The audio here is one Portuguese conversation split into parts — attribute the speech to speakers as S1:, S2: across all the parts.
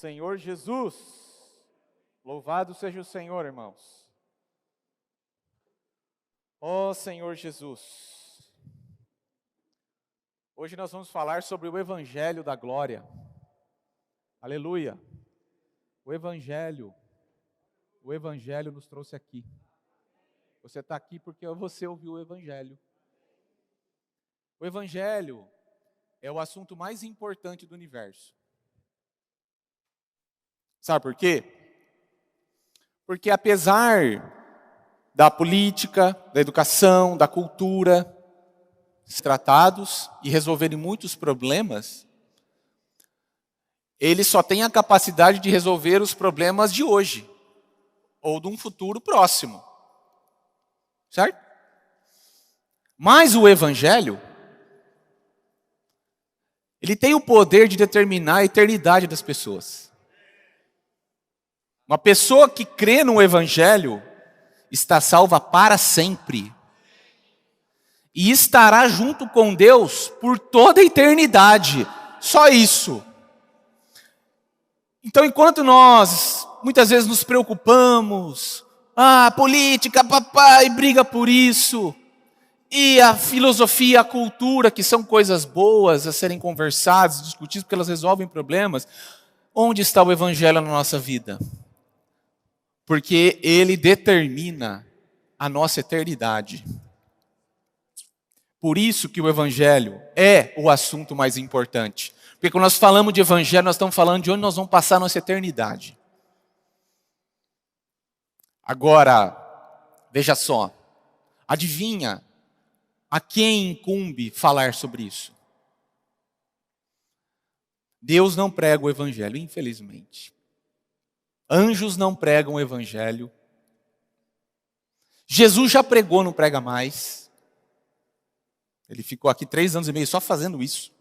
S1: Senhor Jesus. Louvado seja o Senhor, irmãos. Ó Senhor Jesus. Hoje nós vamos falar sobre o Evangelho da Glória. Aleluia. O Evangelho nos trouxe aqui. Você está aqui porque você ouviu o Evangelho. O Evangelho é o assunto mais importante do universo. Sabe por quê? Porque apesar da política, da educação, da cultura, tratados e resolverem muitos problemas, eles só têm a capacidade de resolver os problemas de hoje, ou de um futuro próximo. Certo? Mas o Evangelho, ele tem o poder de determinar a eternidade das pessoas. Uma pessoa que crê no Evangelho está salva para sempre. E estará junto com Deus por toda a eternidade. Só isso. Então, enquanto nós muitas vezes nos preocupamos, política, papai, briga por isso, e a filosofia, a cultura, que são coisas boas a serem conversadas, discutidas, porque elas resolvem problemas, onde está o Evangelho na nossa vida? Porque ele determina a nossa eternidade. Por isso que o Evangelho é o assunto mais importante. Porque quando nós falamos de Evangelho, nós estamos falando de onde nós vamos passar a nossa eternidade. Agora, veja só. Adivinha a quem incumbe falar sobre isso? Deus não prega o Evangelho, infelizmente. Anjos não pregam o Evangelho. Jesus já pregou, não prega mais. Ele ficou aqui 3 anos e meio só fazendo isso.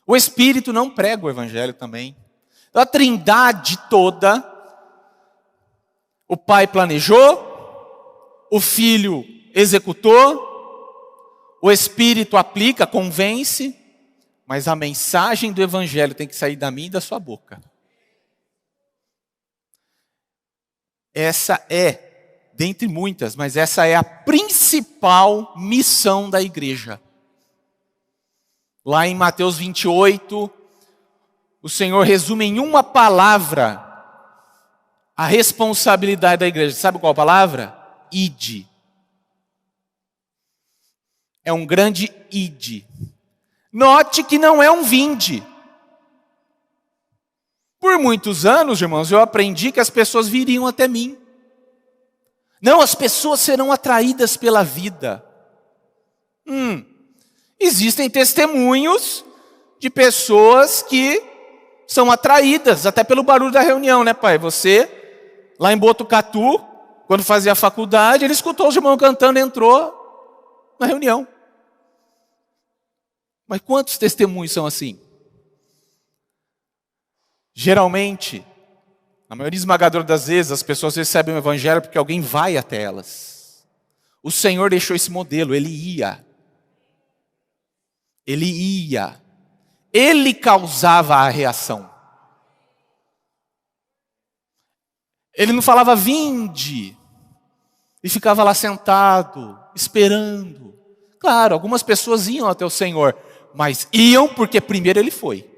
S1: O Espírito não prega o Evangelho também. Então, a trindade toda, o Pai planejou, o Filho executou, o Espírito aplica, convence, mas a mensagem do Evangelho tem que sair da minha e da sua boca. Essa é, dentre muitas, mas essa é a principal missão da igreja. Lá em Mateus 28, o Senhor resume em uma palavra a responsabilidade da igreja. Sabe qual a palavra? Ide. É um grande ide. Note que não é um vinde. Por muitos anos, irmãos, eu aprendi que as pessoas viriam até mim. Não, as pessoas serão atraídas pela vida. Existem testemunhos de pessoas que são atraídas, até pelo barulho da reunião, né, pai? Você, lá em Botucatu, quando fazia a faculdade, ele escutou os irmãos cantando e entrou na reunião. Mas quantos testemunhos são assim? Geralmente, na maioria esmagadora das vezes, as pessoas recebem o Evangelho porque alguém vai até elas. O Senhor deixou esse modelo, Ele ia. Ele causava a reação. Ele não falava vinde, e ficava lá sentado, esperando. Claro, algumas pessoas iam até o Senhor, mas iam porque primeiro Ele foi.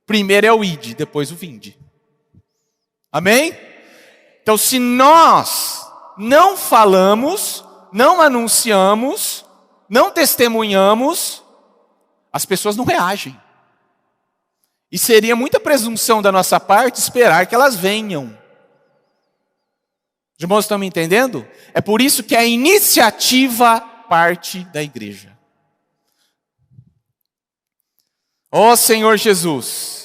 S1: Primeiro é o ide, depois o vinde. Amém? Então, se nós não falamos, não anunciamos, não testemunhamos, as pessoas não reagem. E seria muita presunção da nossa parte esperar que elas venham. Os irmãos estão me entendendo? É por isso que a iniciativa parte da igreja. Ó Senhor Jesus.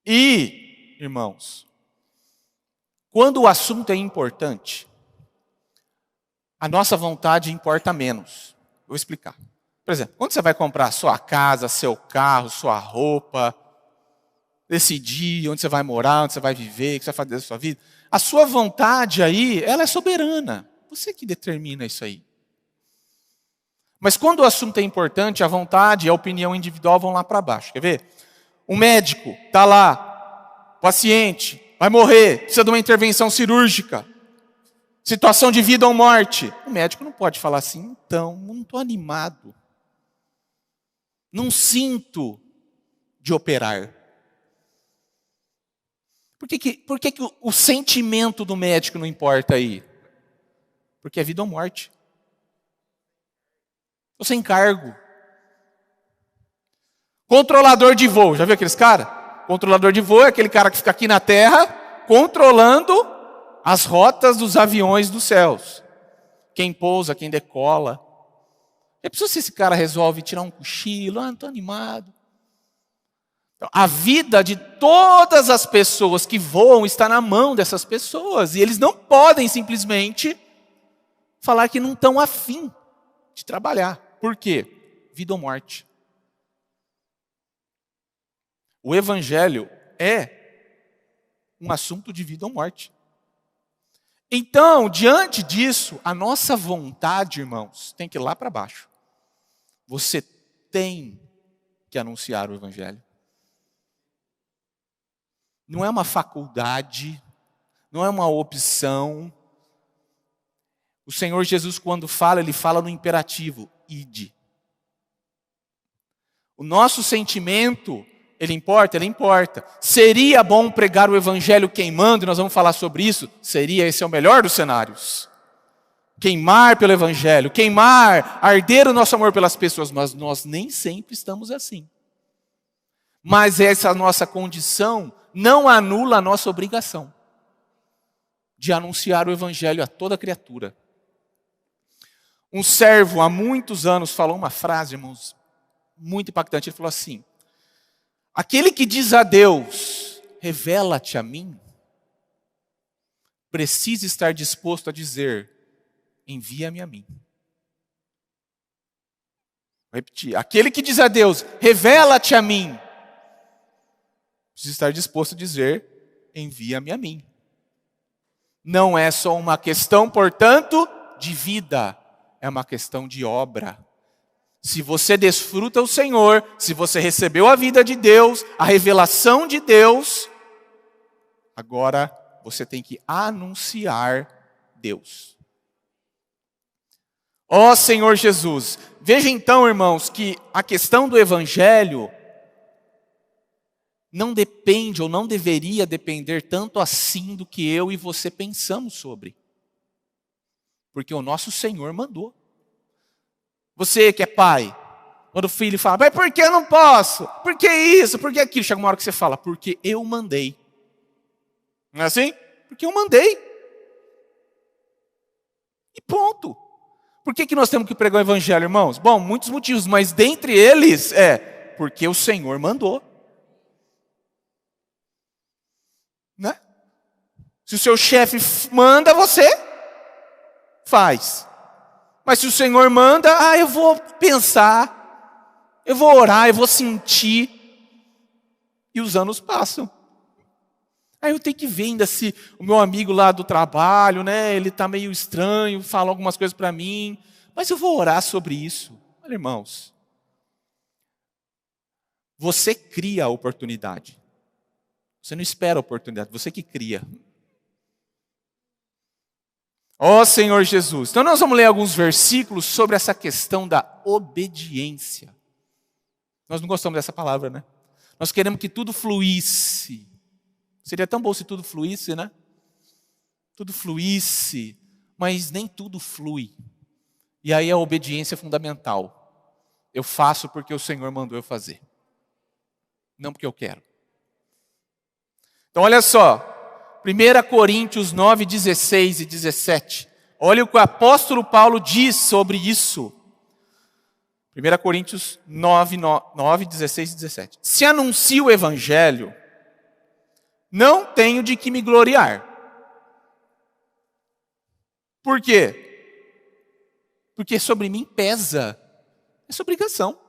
S1: E, irmãos, quando o assunto é importante, a nossa vontade importa menos. Vou explicar. Por exemplo, quando você vai comprar sua casa, seu carro, sua roupa, decidir onde você vai morar, onde você vai viver, o que você vai fazer da sua vida, a sua vontade aí, ela é soberana. Você que determina isso aí. Mas quando o assunto é importante, a vontade e a opinião individual vão lá para baixo. Quer ver? Um médico está lá, paciente, vai morrer, precisa de uma intervenção cirúrgica, situação de vida ou morte. O médico não pode falar assim, então, não estou animado, não sinto de operar. Por que o sentimento do médico não importa aí? Porque é vida ou morte. Estou sem cargo. Controlador de voo, já viu aqueles caras? Controlador de voo é aquele cara que fica aqui na terra, controlando as rotas dos aviões dos céus. Quem pousa, quem decola. É preciso se esse cara resolve tirar um cochilo, não estou animado. Então, a vida de todas as pessoas que voam está na mão dessas pessoas. E eles não podem simplesmente falar que não estão afim de trabalhar. Por quê? Vida ou morte. O Evangelho é um assunto de vida ou morte. Então, diante disso, a nossa vontade, irmãos, tem que ir lá para baixo. Você tem que anunciar o Evangelho. Não é uma faculdade, não é uma opção. O Senhor Jesus, quando fala, Ele fala no imperativo, ide. O nosso sentimento, ele importa? Ele importa. Seria bom pregar o Evangelho queimando, e nós vamos falar sobre isso? Seria, esse é o melhor dos cenários. Queimar pelo Evangelho, queimar, arder o nosso amor pelas pessoas, mas nós nem sempre estamos assim. Mas essa nossa condição não anula a nossa obrigação de anunciar o Evangelho a toda criatura. Um servo há muitos anos falou uma frase, irmãos, muito impactante. Ele falou assim: aquele que diz a Deus, revela-te a mim, precisa estar disposto a dizer, envia-me a mim. Vou repetir. Aquele que diz a Deus, revela-te a mim, precisa estar disposto a dizer, envia-me a mim. Não é só uma questão, portanto, de vida, é uma questão de obra. Se você desfruta o Senhor, se você recebeu a vida de Deus, a revelação de Deus, agora você tem que anunciar Deus. Ó Senhor Jesus, veja então, irmãos, que a questão do Evangelho não depende ou não deveria depender tanto assim do que eu e você pensamos sobre. Porque o nosso Senhor mandou. Você que é pai, quando o filho fala, mas por que eu não posso? Por que isso? Por que aquilo? Chega uma hora que você fala, porque eu mandei. Não é assim? Porque eu mandei. E ponto. Por que nós temos que pregar o Evangelho, irmãos? Bom, muitos motivos, mas dentre eles é porque o Senhor mandou. Né? Se o seu chefe manda, você faz. Mas se o Senhor manda, eu vou pensar, eu vou orar, eu vou sentir. E os anos passam. Aí eu tenho que ver ainda se o meu amigo lá do trabalho, né, ele está meio estranho, fala algumas coisas para mim. Mas eu vou orar sobre isso. Olha, irmãos, você cria a oportunidade. Você não espera a oportunidade, você que cria. Ó Senhor Jesus. Então nós vamos ler alguns versículos sobre essa questão da obediência. Nós não gostamos dessa palavra, né? Nós queremos que tudo fluísse. Seria tão bom se tudo fluísse, né? Tudo fluísse, mas nem tudo flui. E aí a obediência é fundamental. Eu faço porque o Senhor mandou eu fazer. Não porque eu quero. Então olha só. 1 Coríntios 9, 16 e 17. Olha o que o apóstolo Paulo diz sobre isso. 1 Coríntios 9, 16 e 17. Se anuncio o Evangelho, não tenho de que me gloriar. Por quê? Porque sobre mim pesa essa obrigação.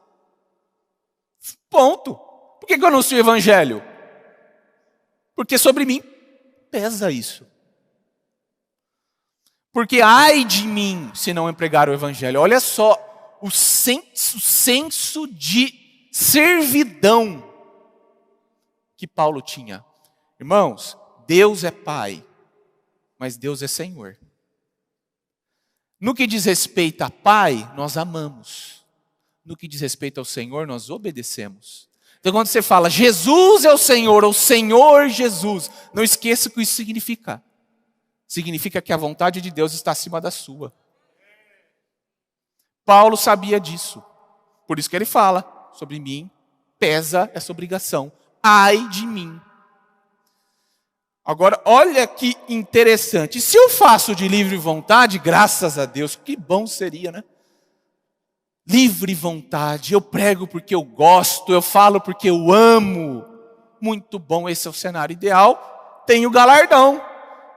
S1: Ponto. Por que eu anuncio o Evangelho? Porque sobre mim pesa isso. Porque ai de mim se não empregar o Evangelho. Olha só o senso de servidão que Paulo tinha. Irmãos, Deus é Pai, mas Deus é Senhor. No que diz respeito a Pai, nós amamos. No que diz respeito ao Senhor, nós obedecemos. Então quando você fala, Jesus é o Senhor, ou Senhor Jesus, não esqueça o que isso significa. Significa que a vontade de Deus está acima da sua. Paulo sabia disso. Por isso que ele fala, sobre mim pesa essa obrigação. Ai de mim. Agora, olha que interessante. Se eu faço de livre vontade, graças a Deus, que bom seria, né? Livre vontade, eu prego porque eu gosto, eu falo porque eu amo. Muito bom, esse é o cenário ideal. Tem o galardão.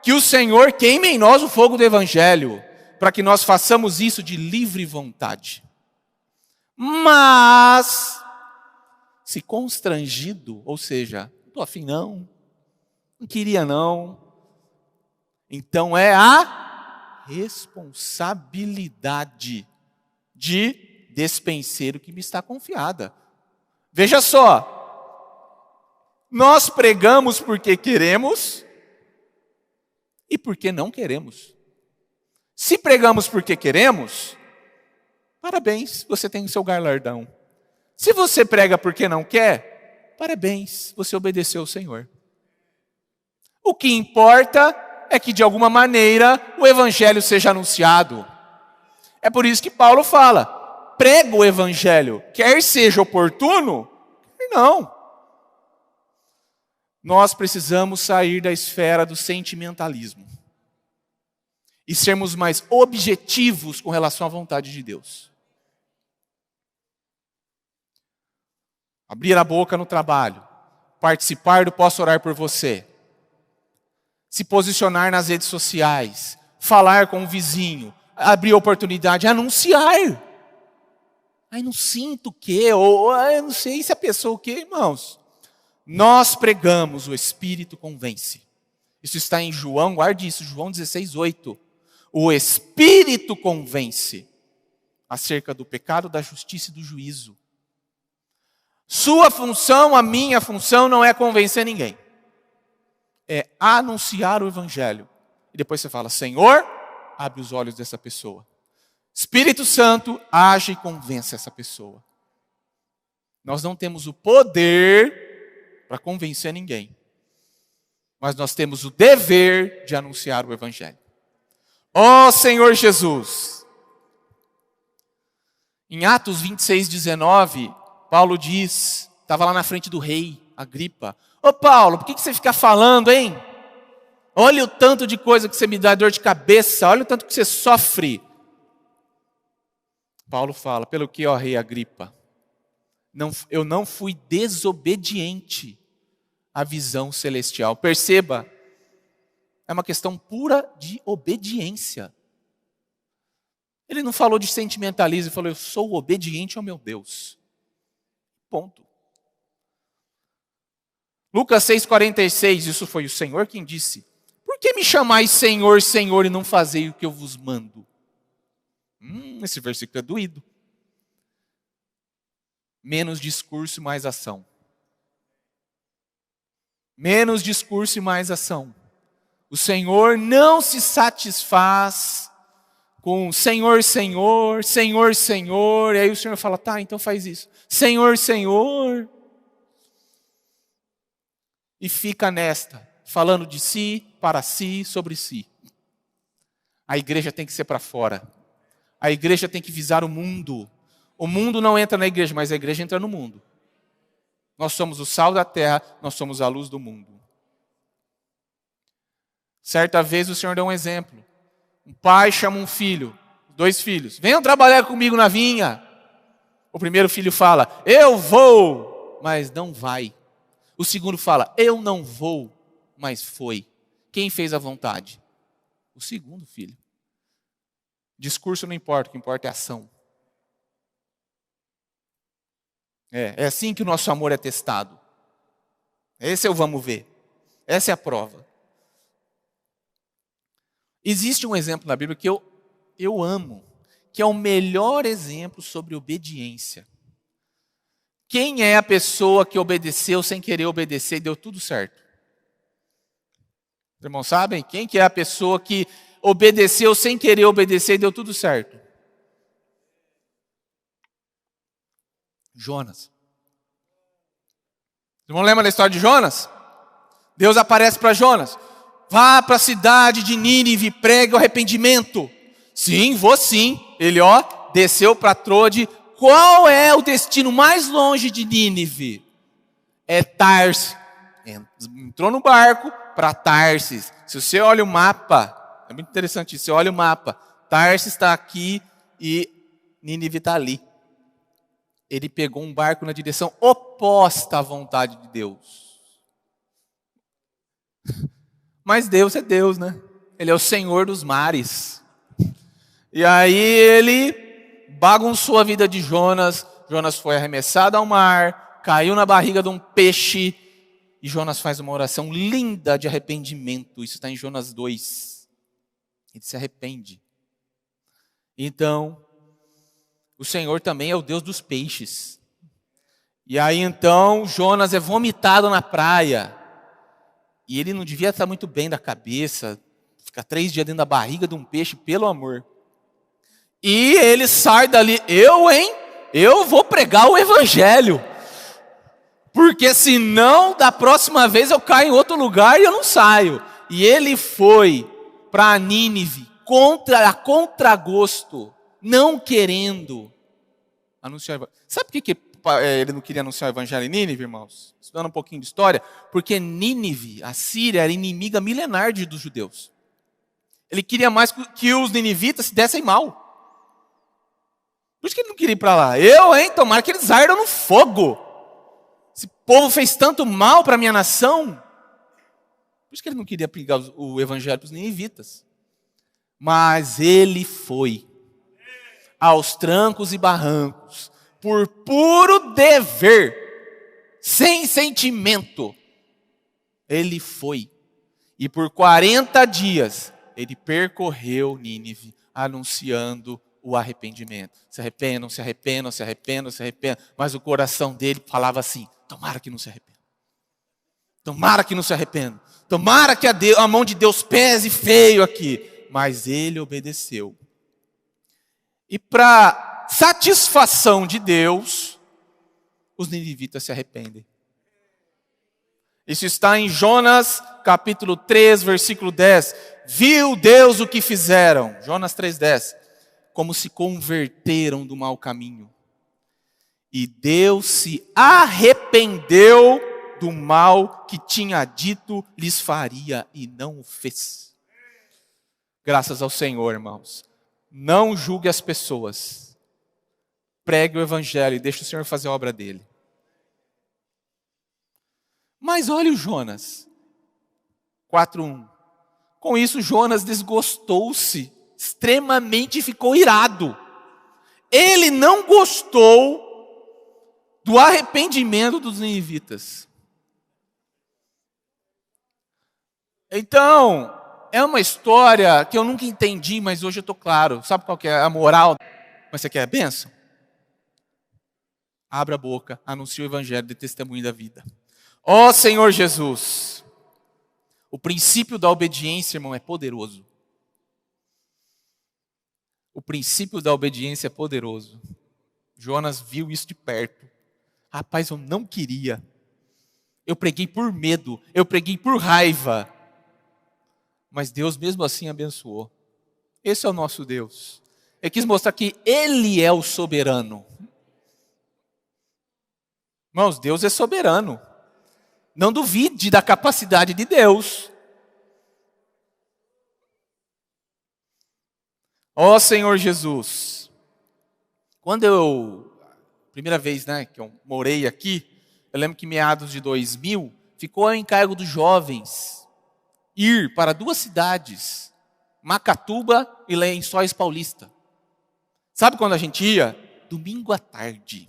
S1: Que o Senhor queime em nós o fogo do Evangelho, para que nós façamos isso de livre vontade. Mas, se constrangido, ou seja, não estou afim não queria não, então é a responsabilidade de despenseiro que me está confiada. Veja só, nós pregamos porque queremos e porque não queremos. Se pregamos porque queremos, parabéns, você tem o seu galardão. Se você prega porque não quer, parabéns, você obedeceu ao Senhor. O que importa é que de alguma maneira o Evangelho seja anunciado. É por isso que Paulo fala, prega o Evangelho, quer seja oportuno, quer não. Nós precisamos sair da esfera do sentimentalismo e sermos mais objetivos com relação à vontade de Deus. Abrir a boca no trabalho, participar do Posso Orar por Você, se posicionar nas redes sociais, falar com o vizinho, abrir oportunidade, anunciar. Aí não sinto o quê, ou eu não sei se a pessoa o quê, irmãos. Nós pregamos, o Espírito convence. Isso está em João, guarde isso, João 16:8. O Espírito convence acerca do pecado, da justiça e do juízo. Sua função, a minha função, não é convencer ninguém. É anunciar o Evangelho. E depois você fala, Senhor, abre os olhos dessa pessoa. Espírito Santo, age e convence essa pessoa. Nós não temos o poder para convencer ninguém. Mas nós temos o dever de anunciar o Evangelho. Ó Senhor Jesus! Em Atos 26:19, Paulo diz, estava lá na frente do rei, Agripa. Ô Paulo, por que você fica falando, hein? Olha o tanto de coisa que você me dá dor de cabeça, olha o tanto que você sofre. Paulo fala, pelo que, ó rei Agripa, eu não fui desobediente à visão celestial. Perceba, é uma questão pura de obediência. Ele não falou de sentimentalismo, ele falou, eu sou obediente ao meu Deus. Ponto. Lucas 6,46, isso foi o Senhor quem disse. Por que me chamais Senhor, Senhor, e não fazei o que eu vos mando? Esse versículo é doído. Menos discurso e mais ação. Menos discurso e mais ação. O Senhor não se satisfaz com Senhor, Senhor, Senhor, Senhor. E aí o Senhor fala, tá, então faz isso. Senhor, Senhor. E fica nesta, falando de si, para si, sobre si. A igreja tem que ser para fora. A igreja tem que visar o mundo. O mundo não entra na igreja, mas a igreja entra no mundo. Nós somos o sal da terra, nós somos a luz do mundo. Certa vez o Senhor deu um exemplo. Um pai chama um filho, 2 filhos. Venham trabalhar comigo na vinha. O primeiro filho fala, eu vou, mas não vai. O segundo fala, eu não vou, mas foi. Quem fez a vontade? O segundo filho. Discurso não importa, o que importa é a ação. É assim que o nosso amor é testado. Esse é o vamos ver. Essa é a prova. Existe um exemplo na Bíblia que eu amo, que é o melhor exemplo sobre obediência. Quem é a pessoa que obedeceu sem querer obedecer e deu tudo certo? Os irmãos sabem? Quem que é a pessoa que obedeceu sem querer obedecer e deu tudo certo? Jonas. Os irmãos lembram da história de Jonas? Deus aparece para Jonas. Vá para a cidade de Nínive, pregue o arrependimento. Sim, vou sim. Ele, desceu para Trode. Qual é o destino mais longe de Nínive? É Tarsis. Entrou no barco para Tarsis. Se você olha o mapa, é muito interessante isso. Você olha o mapa. Tarsis está aqui e Nínive está ali. Ele pegou um barco na direção oposta à vontade de Deus. Mas Deus é Deus, né? Ele é o Senhor dos mares. E aí ele bagunçou a vida de Jonas. Jonas foi arremessado ao mar, caiu na barriga de um peixe. E Jonas faz uma oração linda de arrependimento. Isso está em Jonas 2. Ele se arrepende. Então, o Senhor também é o Deus dos peixes. E aí então, Jonas é vomitado na praia. E ele não devia estar muito bem da cabeça. Ficar 3 dias dentro da barriga de um peixe, pelo amor. E ele sai dali. Eu vou pregar o evangelho. Porque senão, da próxima vez eu caio em outro lugar e eu não saio. E ele foi para Nínive, a contragosto, não querendo anunciar. Sabe por que ele não queria anunciar o evangelho em Nínive, irmãos? Estudando um pouquinho de história. Porque Nínive, a Síria, era inimiga milenar dos judeus. Ele queria mais que os ninivitas se dessem mal. Por isso que ele não queria ir para lá. Tomara que eles ardam no fogo. Esse povo fez tanto mal para a minha nação. Por isso que ele não queria pregar o evangelho para os ninivitas. Mas ele foi. Aos trancos e barrancos. Por puro dever. Sem sentimento. Ele foi. E por 40 dias, ele percorreu Nínive, anunciando o arrependimento. Se arrependam, se arrependam, se arrependam, se arrependam. Mas o coração dele falava assim: tomara que não se arrependa. Tomara que não se arrependa. Tomara que a mão de Deus pese feio aqui. Mas ele obedeceu. E para satisfação de Deus, os ninivitas se arrependem. Isso está em Jonas capítulo 3, versículo 10. Viu Deus o que fizeram. Jonas 3,10. Como se converteram do mau caminho. E Deus se arrependeu do mal que tinha dito lhes faria e não o fez. Graças ao Senhor, irmãos. Não julgue as pessoas. Pregue o evangelho e deixe o Senhor fazer a obra dele. Mas olha o Jonas. 4:1. Com isso, Jonas desgostou-se extremamente e ficou irado. Ele não gostou do arrependimento dos ninivitas. Então, é uma história que eu nunca entendi, mas hoje eu estou claro. Sabe qual que é a moral? Mas você quer a bênção? Abra a boca, anuncie o evangelho, dê testemunho da vida. Ó Senhor Jesus, o princípio da obediência, irmão, é poderoso. O princípio da obediência é poderoso. Jonas viu isso de perto. Rapaz, eu não queria. Eu preguei por medo, eu preguei por raiva. Mas Deus mesmo assim abençoou. Esse é o nosso Deus. Ele quis mostrar que Ele é o soberano. Irmãos, Deus é soberano. Não duvide da capacidade de Deus. Ó Senhor Jesus. Primeira vez, que eu morei aqui, eu lembro que meados de 2000, ficou ao encargo dos jovens ir para 2 cidades, Macatuba e Lençóis Paulista. Sabe quando a gente ia? Domingo à tarde.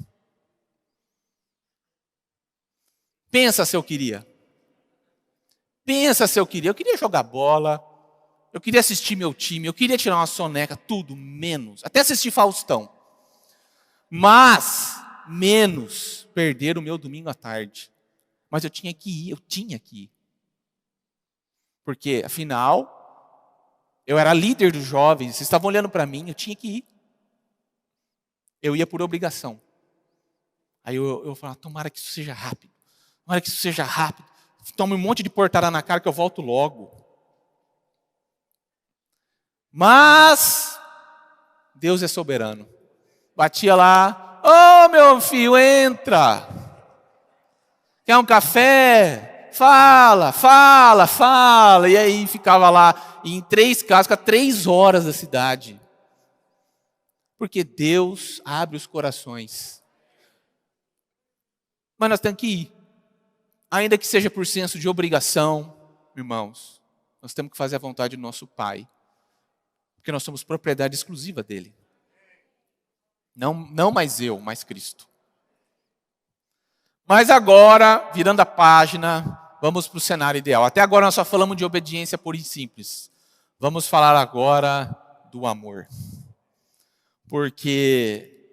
S1: Pensa se eu queria. Eu queria jogar bola, eu queria assistir meu time, eu queria tirar uma soneca, tudo menos. Até assistir Faustão. Mas, menos perder o meu domingo à tarde. Mas eu tinha que ir. Porque, afinal, eu era líder dos jovens, vocês estavam olhando para mim, eu tinha que ir. Eu ia por obrigação. Aí eu falava, tomara que isso seja rápido. Tomara que isso seja rápido. Tome um monte de portada na cara que eu volto logo. Mas Deus é soberano. Batia lá, ô meu filho, entra. Quer um café? Fala. E aí ficava lá, e em 3 casas, ficava 3 horas da cidade. Porque Deus abre os corações. Mas nós temos que ir. Ainda que seja por senso de obrigação, irmãos, nós temos que fazer a vontade do nosso Pai. Porque nós somos propriedade exclusiva dele. Não mais eu, mais Cristo. Mas agora, virando a página, vamos para o cenário ideal. Até agora nós só falamos de obediência pura e simples. Vamos falar agora do amor. Porque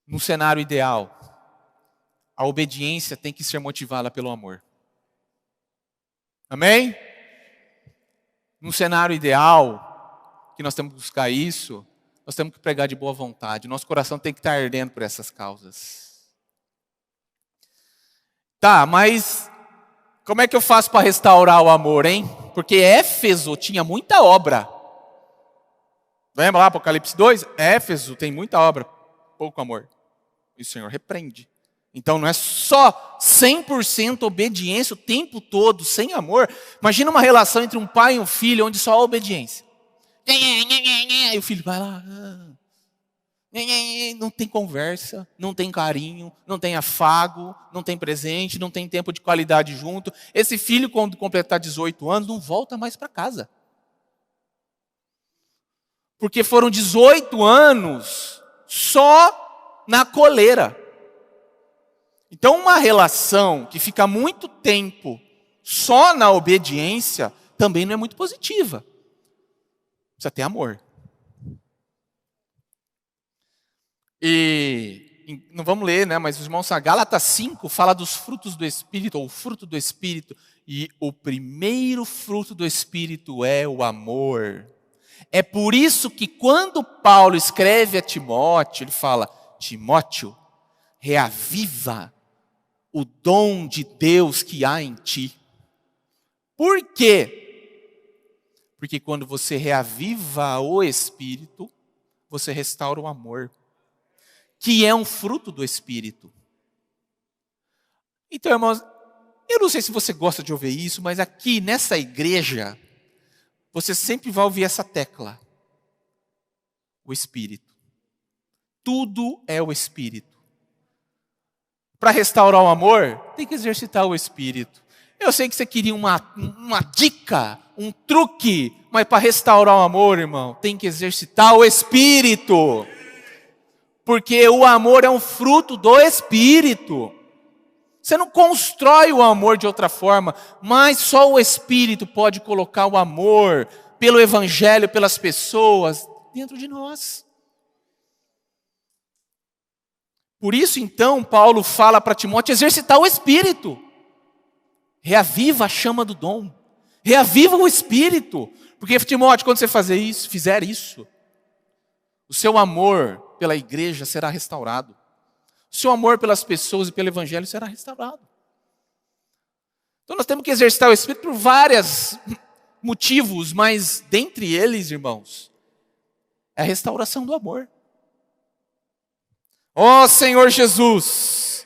S1: no cenário ideal, a obediência tem que ser motivada pelo amor. Amém? No cenário ideal, que nós temos que buscar isso, nós temos que pregar de boa vontade. Nosso coração tem que estar ardendo por essas causas. Tá, mas como é que eu faço para restaurar o amor, hein? Porque Éfeso tinha muita obra. Lembra lá, Apocalipse 2? Éfeso tem muita obra, pouco amor. E o Senhor repreende. Então não é só 100% obediência o tempo todo, sem amor. Imagina uma relação entre um pai e um filho, onde só há obediência. E o filho vai lá. Não tem conversa, não tem carinho, não tem afago, não tem presente, não tem tempo de qualidade junto. Esse filho, quando completar 18 anos, não volta mais para casa. Porque foram 18 anos só na coleira. Então, uma relação que fica muito tempo só na obediência também não é muito positiva. Precisa ter amor. E não vamos ler, né? Mas os irmãos, Gálatas 5 fala dos frutos do Espírito, ou o fruto do Espírito. E o primeiro fruto do Espírito é o amor. É por isso que quando Paulo escreve a Timóteo, ele fala, Timóteo, reaviva o dom de Deus que há em ti. Por quê? Porque quando você reaviva o Espírito, você restaura o amor, que é um fruto do Espírito. Então, irmãos, eu não sei se você gosta de ouvir isso, mas aqui nessa igreja, você sempre vai ouvir essa tecla. O Espírito. Tudo é o Espírito. Para restaurar o amor, tem que exercitar o Espírito. Eu sei que você queria uma dica, um truque, mas para restaurar o amor, irmão, tem que exercitar o Espírito. Porque o amor é um fruto do Espírito. Você não constrói o amor de outra forma, mas só o Espírito pode colocar o amor pelo Evangelho, pelas pessoas, dentro de nós. Por isso, então, Paulo fala para Timóteo exercitar o Espírito. Reaviva a chama do dom. Reaviva o Espírito. Porque, Timóteo, quando você fizer isso, o seu amor pela igreja será restaurado. O seu amor pelas pessoas e pelo Evangelho será restaurado. Então nós temos que exercitar o Espírito por vários motivos, mas dentre eles, irmãos, é a restauração do amor. Ó Senhor Jesus,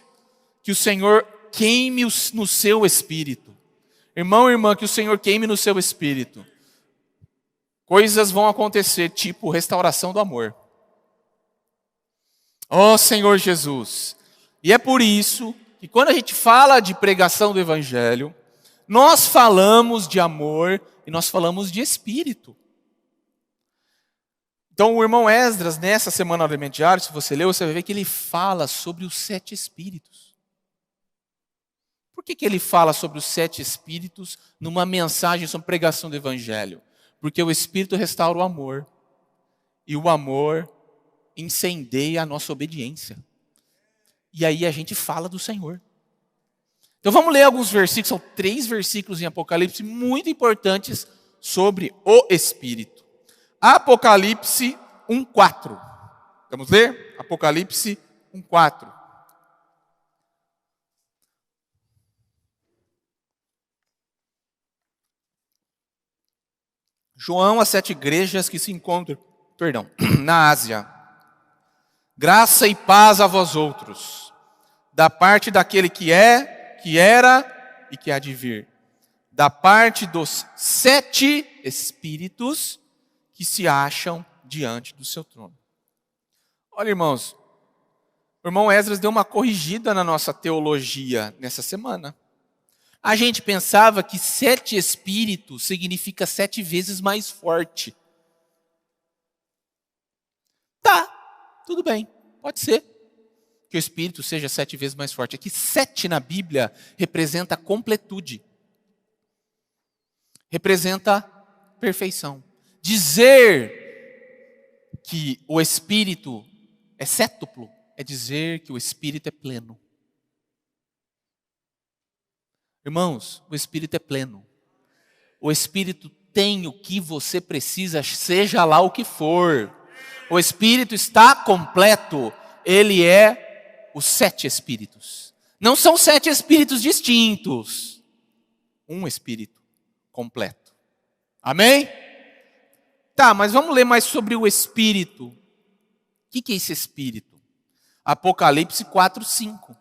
S1: que o Senhor queime no seu espírito. Irmão e irmã, que o Senhor queime no seu espírito. Coisas vão acontecer, tipo restauração do amor. Ó Senhor Jesus. E é por isso que quando a gente fala de pregação do Evangelho, nós falamos de amor e nós falamos de espírito. Então o irmão Esdras, nessa semana do Elemento Diário, se você leu, você vai ver que ele fala sobre os 7 espíritos. Por que ele fala sobre os 7 espíritos numa mensagem sobre pregação do Evangelho? Porque o Espírito restaura o amor. E o amor incendeia a nossa obediência. E aí a gente fala do Senhor. Então vamos ler alguns versículos, são 3 versículos em Apocalipse muito importantes sobre o Espírito. Apocalipse 1:4. Vamos ler? Apocalipse 1:4. João, as 7 igrejas que se encontram, na Ásia. Graça e paz a vós outros, da parte daquele que é, que era e que há de vir, da parte dos 7 Espíritos que se acham diante do seu trono. Olha, irmãos, o irmão Esdras deu uma corrigida na nossa teologia nessa semana. A gente pensava que 7 Espíritos significa 7 vezes mais forte. Tá, tudo bem, pode ser que o Espírito seja 7 vezes mais forte. É que 7 na Bíblia representa completude. Representa perfeição. Dizer que o Espírito é sétuplo é dizer que o Espírito é pleno. Irmãos, o Espírito é pleno. O Espírito tem o que você precisa, seja lá o que for. O Espírito está completo. Ele é os 7 Espíritos. Não são 7 Espíritos distintos. Um Espírito completo. Amém? Tá, mas vamos ler mais sobre o Espírito. O que é esse Espírito? Apocalipse 4:5.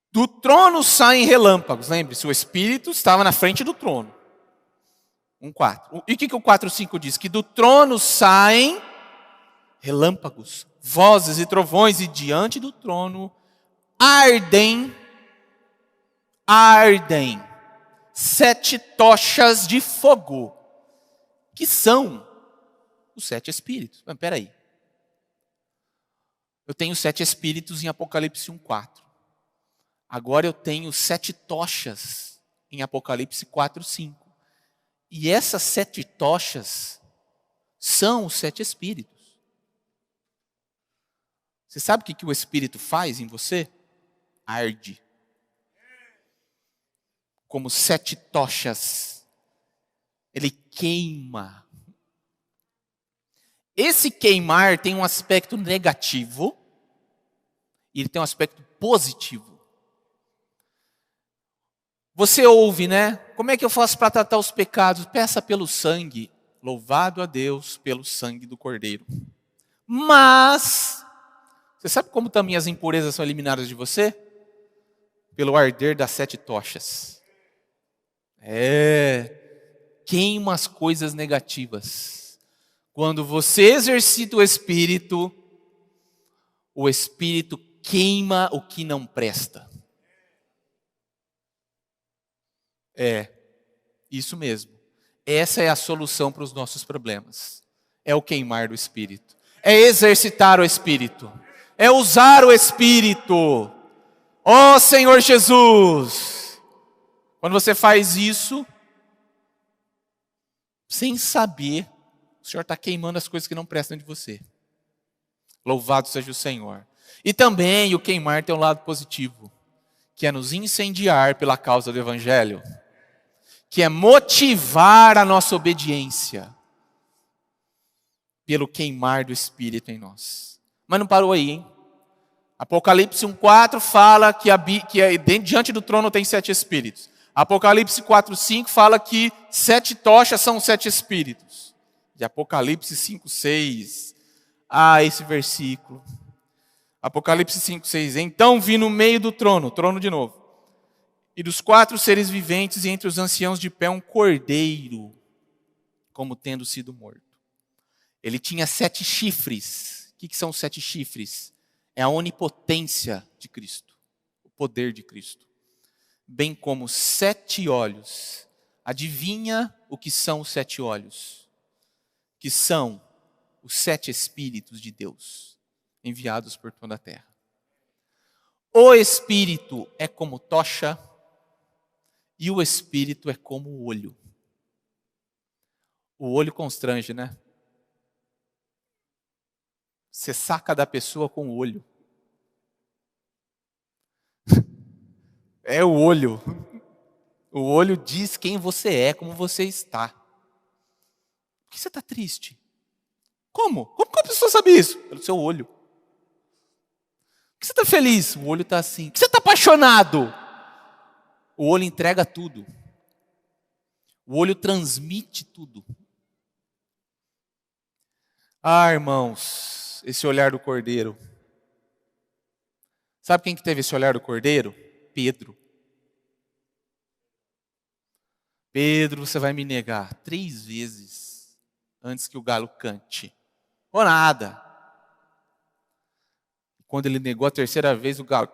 S1: Do trono saem relâmpagos. Lembre-se, o Espírito estava na frente do trono. 1:4. E o que o 4:5 diz? Que do trono saem relâmpagos, vozes e trovões, e diante do trono ardem 7 tochas de fogo, que são os 7 Espíritos. Mas peraí. Eu tenho 7 Espíritos em Apocalipse 1:4. Agora eu tenho 7 tochas em Apocalipse 4:5. E essas 7 tochas são os 7 Espíritos. Você sabe o que o Espírito faz em você? Arde. Como 7 tochas. Ele queima. Esse queimar tem um aspecto negativo e ele tem um aspecto positivo. Você ouve, né? Como é que eu faço para tratar os pecados? Peça pelo sangue. Louvado a Deus pelo sangue do Cordeiro. Mas, você sabe como também as impurezas são eliminadas de você? Pelo arder das 7 tochas. Queima as coisas negativas. Quando você exercita o Espírito queima o que não presta. Isso mesmo. Essa é a solução para os nossos problemas. É o queimar do Espírito. É exercitar o Espírito. É usar o Espírito. Ó Senhor Jesus! Quando você faz isso, sem saber, o Senhor está queimando as coisas que não prestam de você. Louvado seja o Senhor. E também o queimar tem um lado positivo, que é nos incendiar pela causa do Evangelho. Que é motivar a nossa obediência pelo queimar do Espírito em nós. Mas não parou aí, hein? Apocalipse 1:4 fala que diante do trono tem 7 Espíritos. Apocalipse 4:5 fala que 7 tochas são 7 Espíritos. E Apocalipse 5:6, esse versículo. Apocalipse 5:6. Então vi no meio do trono de novo, e dos 4 seres viventes e entre os anciãos de pé um cordeiro, como tendo sido morto. Ele tinha 7 chifres. O que são os 7 chifres? É a onipotência de Cristo, o poder de Cristo. Bem como 7 olhos. Adivinha o que são os 7 olhos? Que são os 7 Espíritos de Deus, enviados por toda a terra. O Espírito é como tocha, e o Espírito é como o olho. O olho constrange, né? Você saca da pessoa com o olho. É o olho. O olho diz quem você é, como você está. Por que você está triste? Como? Como que a pessoa sabe isso? Pelo seu olho. Por que você está feliz? O olho está assim. Por que você está apaixonado? O olho entrega tudo. O olho transmite tudo. Ah, irmãos, esse olhar do Cordeiro. Sabe quem que teve esse olhar do Cordeiro? Pedro. Pedro, você vai me negar 3 vezes antes que o galo cante. Ou nada. Quando ele negou a 3ª vez, o galo...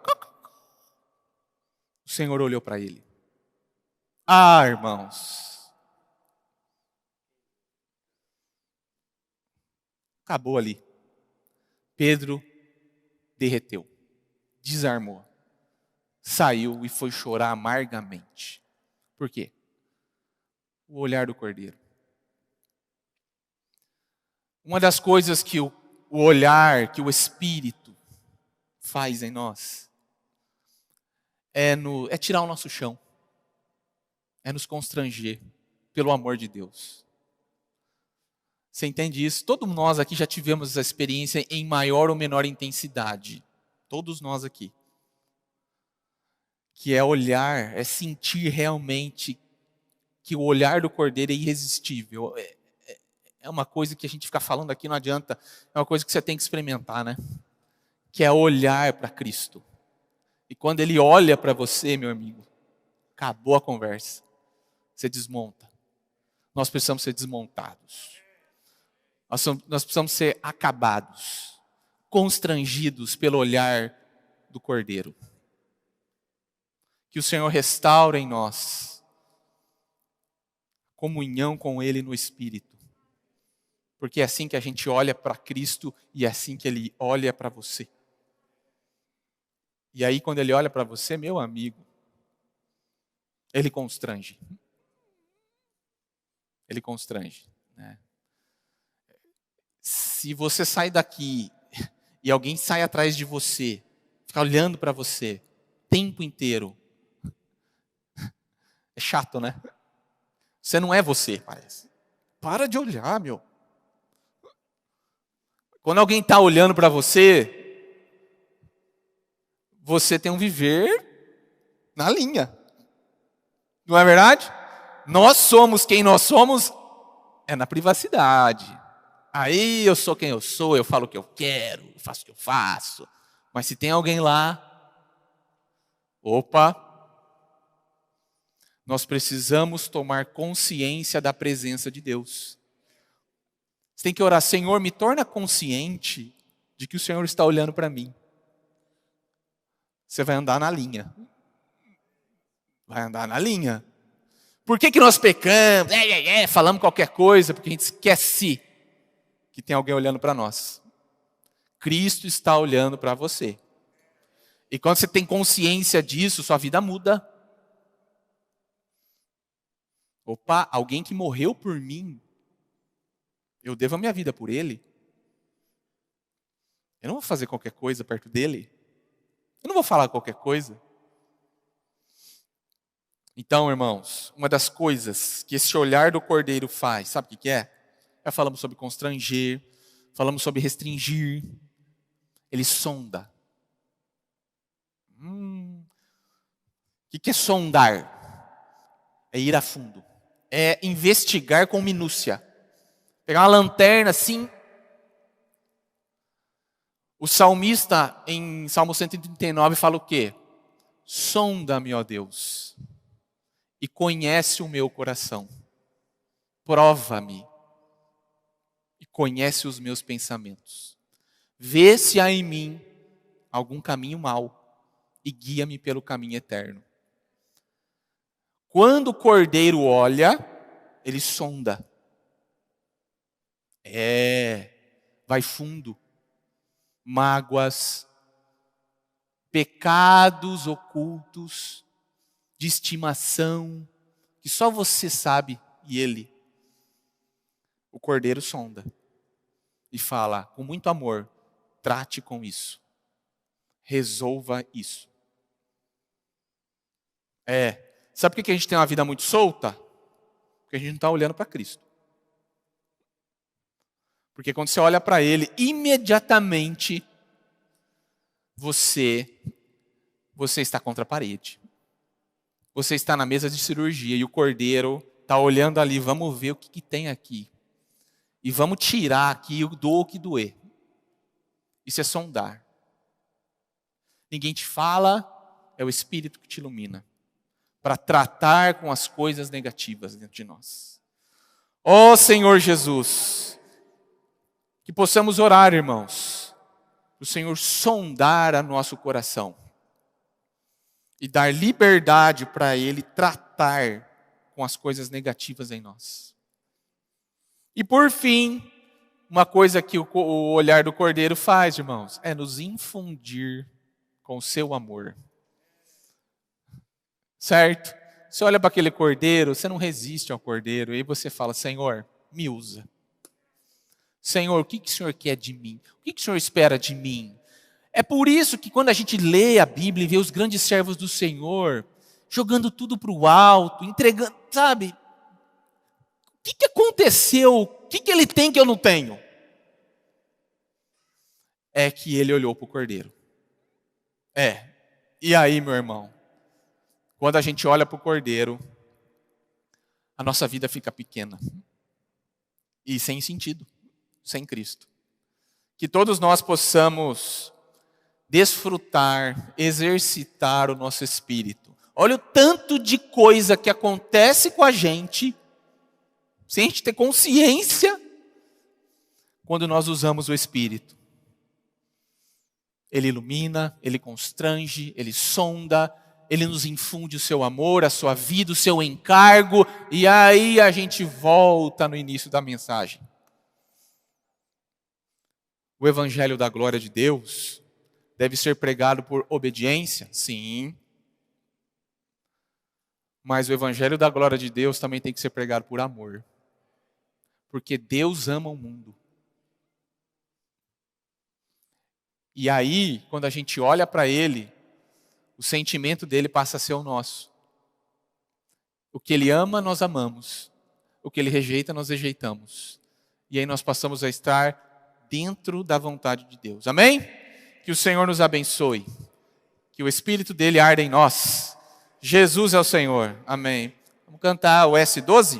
S1: O Senhor olhou para ele. Ah, irmãos. Acabou ali. Pedro derreteu. Desarmou. Saiu e foi chorar amargamente. Por quê? O olhar do Cordeiro. Uma das coisas que o olhar, que o Espírito faz em nós, é tirar o nosso chão. É nos constranger pelo amor de Deus. Você entende isso? Todos nós aqui já tivemos essa experiência em maior ou menor intensidade. Todos nós aqui. Que é olhar, é sentir realmente que o olhar do Cordeiro é irresistível. É uma coisa que a gente ficar falando aqui não adianta. É uma coisa que você tem que experimentar, né? Que é olhar para Cristo. E quando Ele olha para você, meu amigo, acabou a conversa. Você desmonta. Nós precisamos ser desmontados. Nós precisamos ser acabados, constrangidos pelo olhar do Cordeiro. Que o Senhor restaure em nós comunhão com Ele no Espírito. Porque é assim que a gente olha para Cristo e é assim que Ele olha para você. E aí quando Ele olha para você, meu amigo, Ele constrange. Ele constrange, né? Se você sai daqui e alguém sai atrás de você, fica olhando para você o tempo inteiro, é chato, né? Você não é você, parece. Para de olhar, meu. Quando alguém está olhando para você, você tem um viver na linha. Não é verdade? Nós somos quem nós somos é na privacidade. Aí eu sou quem eu sou, eu falo o que eu quero, eu faço o que eu faço. Mas se tem alguém lá, opa, nós precisamos tomar consciência da presença de Deus. Você tem que orar, Senhor, me torna consciente de que o Senhor está olhando para mim. Você vai andar na linha. Vai andar na linha. Por que nós pecamos? Falamos qualquer coisa, porque a gente esquece que tem alguém olhando para nós. Cristo está olhando para você. E quando você tem consciência disso, sua vida muda. Opa, alguém que morreu por mim, eu devo a minha vida por ele. Eu não vou fazer qualquer coisa perto dele. Eu não vou falar qualquer coisa. Então, irmãos, uma das coisas que esse olhar do Cordeiro faz, sabe o que é? Já falamos sobre constranger, falamos sobre restringir. Ele sonda. O que é sondar? É ir a fundo. É investigar com minúcia. Pegar uma lanterna assim. O salmista, em Salmo 139, fala o quê? Sonda-me, ó Deus, e conhece o meu coração. Prova-me e conhece os meus pensamentos. Vê se há em mim algum caminho mau e guia-me pelo caminho eterno. Quando o Cordeiro olha, ele sonda. Vai fundo. Mágoas, pecados ocultos, de estimação, que só você sabe e ele. O Cordeiro sonda e fala com muito amor, trate com isso. Resolva isso. Sabe por que a gente tem uma vida muito solta? Porque a gente não está olhando para Cristo. Porque quando você olha para Ele, imediatamente você está contra a parede. Você está na mesa de cirurgia e o cordeiro está olhando ali, vamos ver o que tem aqui. E vamos tirar aqui o que doer. Isso é sondar. Ninguém te fala, é o Espírito que te ilumina. Para tratar com as coisas negativas dentro de nós. Ó Senhor Jesus, que possamos orar, irmãos, o Senhor sondar a nosso coração e dar liberdade para Ele tratar com as coisas negativas em nós. E por fim, uma coisa que o olhar do Cordeiro faz, irmãos, é nos infundir com o seu amor. Certo? Você olha para aquele Cordeiro, você não resiste ao Cordeiro, e aí você fala, Senhor, me usa. Senhor, o que o Senhor quer de mim? O que o Senhor espera de mim? É por isso que quando a gente lê a Bíblia e vê os grandes servos do Senhor, jogando tudo para o alto, entregando, sabe? O que aconteceu? O que ele tem que eu não tenho? É que ele olhou para o Cordeiro. E aí, meu irmão? Quando a gente olha para o Cordeiro, a nossa vida fica pequena. E sem sentido, sem Cristo. Que todos nós possamos desfrutar, exercitar o nosso espírito. Olha o tanto de coisa que acontece com a gente, sem a gente ter consciência, quando nós usamos o Espírito. Ele ilumina, Ele constrange, Ele sonda, Ele nos infunde o seu amor, a sua vida, o seu encargo, e aí a gente volta no início da mensagem. O Evangelho da glória de Deus deve ser pregado por obediência? Sim. Mas o Evangelho da glória de Deus também tem que ser pregado por amor. Porque Deus ama o mundo. E aí, quando a gente olha para Ele, o sentimento dele passa a ser o nosso. O que Ele ama, nós amamos. O que Ele rejeita, nós rejeitamos. E aí nós passamos a estar dentro da vontade de Deus. Amém? Que o Senhor nos abençoe. Que o Espírito dele arde em nós. Jesus é o Senhor. Amém. Vamos cantar o S12?